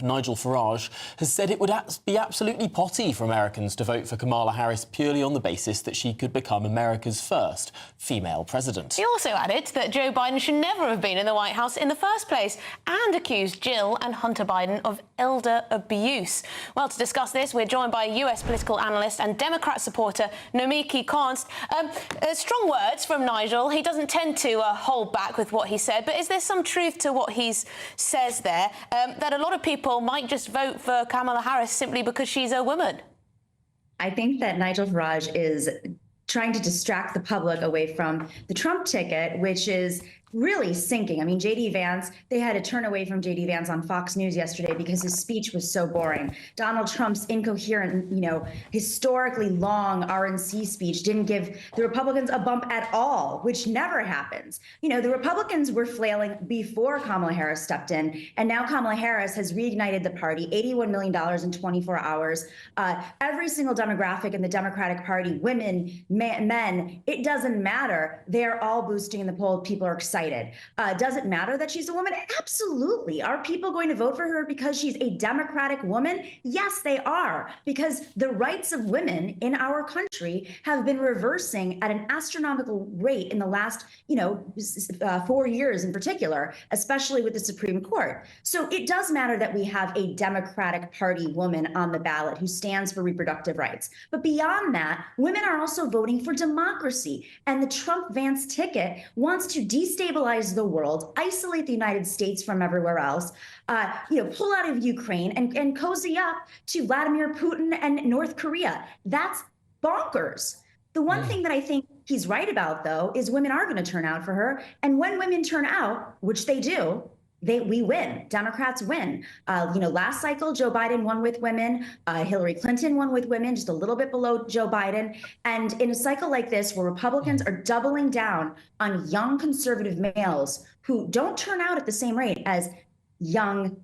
Nigel Farage, has said it would be absolutely potty for Americans to vote for Kamala Harris purely on the basis that she could become America's first female president. He also added that Joe Biden should never have been in the White House in the first place and accused Jill and Hunter Biden of elder abuse. Well, to discuss this, we're joined by US political analyst and Democrat supporter Nomiki Konst. Strong words from Nigel. He doesn't tend to hold back with what he said, but is there some truth to what he says there, that a lot of people might just vote for Kamala Harris simply because she's a woman? I think that Nigel Farage is trying to distract the public away from the Trump ticket, which is really sinking. I mean, J.D. Vance, they had to turn away from J.D. Vance on Fox News yesterday because his speech was so boring. Donald Trump's incoherent, historically long RNC speech didn't give the Republicans a bump at all, which never happens. The Republicans were flailing before Kamala Harris stepped in, and now Kamala Harris has reignited the party, $81 million in 24 hours. Every single demographic in the Democratic Party, women, men, it doesn't matter. They're all boosting in the polls. People are excited. Does it matter that she's a woman? Absolutely. Are people going to vote for her because she's a Democratic woman? Yes, they are, because the rights of women in our country have been reversing at an astronomical rate in the last, 4 years in particular, especially with the Supreme Court. So it does matter that we have a Democratic Party woman on the ballot who stands for reproductive rights. But beyond that, women are also voting for democracy. And the Trump-Vance ticket wants to destabilize the world, isolate the United States from everywhere else, pull out of Ukraine and cozy up to Vladimir Putin and North Korea. That's bonkers. The one thing that I think he's right about, though, is women are going to turn out for her. And when women turn out, which they do, we win. Democrats win. Last cycle, Joe Biden won with women. Hillary Clinton won with women, just a little bit below Joe Biden. And in a cycle like this, where Republicans are doubling down on young conservative males who don't turn out at the same rate as young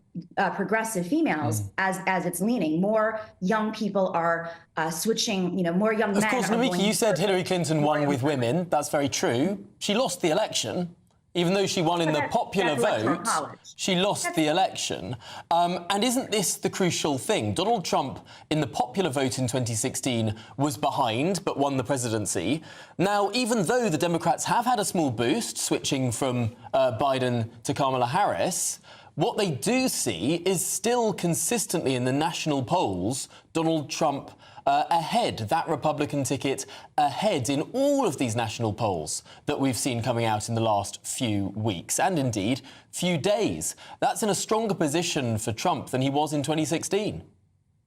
progressive females, as it's leaning, more young people are switching, more young men. Of course, Nomiki, you said Hillary Clinton won with women. That's very true. She lost the election. Even though she won in the popular vote, she lost the election. And isn't this the crucial thing? Donald Trump, in the popular vote in 2016, was behind but won the presidency. Now, even though the Democrats have had a small boost, switching from Biden to Kamala Harris, what they do see is still consistently in the national polls, Donald Trump ahead, that Republican ticket ahead in all of these national polls that we've seen coming out in the last few weeks and indeed few days. That's in a stronger position for Trump than he was in 2016.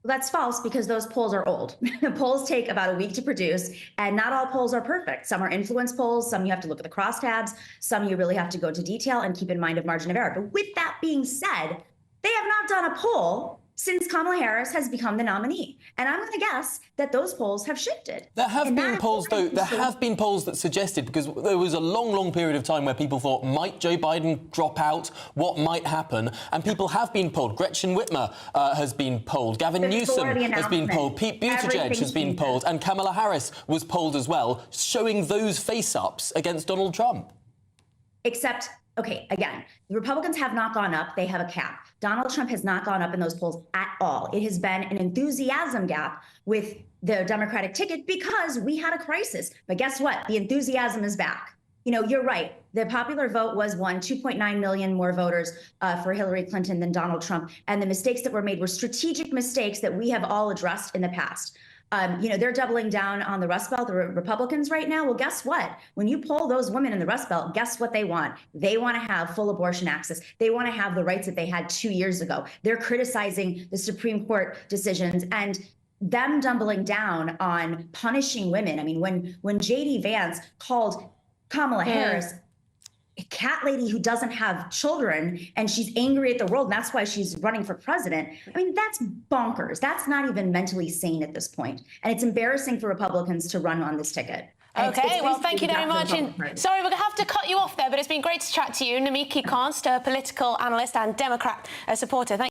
That's false, because those polls are old. Polls take about a week to produce, and not all polls are perfect. Some are influence polls, some you have to look at the crosstabs, some you really have to go into detail and keep in mind a margin of error. But with that being said, they have not done a poll since Kamala Harris has become the nominee. And I'm going to guess that those polls have shifted. There have been polls, though, that suggested, because there was a long, long period of time where people thought, might Joe Biden drop out? What might happen? And people have been polled. Gretchen Whitmer has been polled. Gavin Newsom has been polled. Pete Buttigieg has been polled. And Kamala Harris was polled as well, showing those face-ups against Donald Trump. Except, okay, again, the Republicans have not gone up. They have a cap. Donald Trump has not gone up in those polls at all. It has been an enthusiasm gap with the Democratic ticket because we had a crisis. But guess what? The enthusiasm is back. You're right. The popular vote was 2.9 million more voters for Hillary Clinton than Donald Trump. And the mistakes that were made were strategic mistakes that we have all addressed in the past. They're doubling down on the Rust Belt, the Republicans right now. Well, guess what? When you poll those women in the Rust Belt, guess what they want? They want to have full abortion access. They want to have the rights that they had 2 years ago. They're criticizing the Supreme Court decisions and them doubling down on punishing women. I mean, when J.D. Vance called Kamala Harris a cat lady who doesn't have children and she's angry at the world, and that's why she's running for president. I mean, that's bonkers. That's not even mentally sane at this point. And it's embarrassing for Republicans to run on this ticket. OK, well, thank you very much. Sorry, we're going to have to cut you off there, but it's been great to chat to you. Nomiki Konst, a political analyst and Democrat supporter. Thank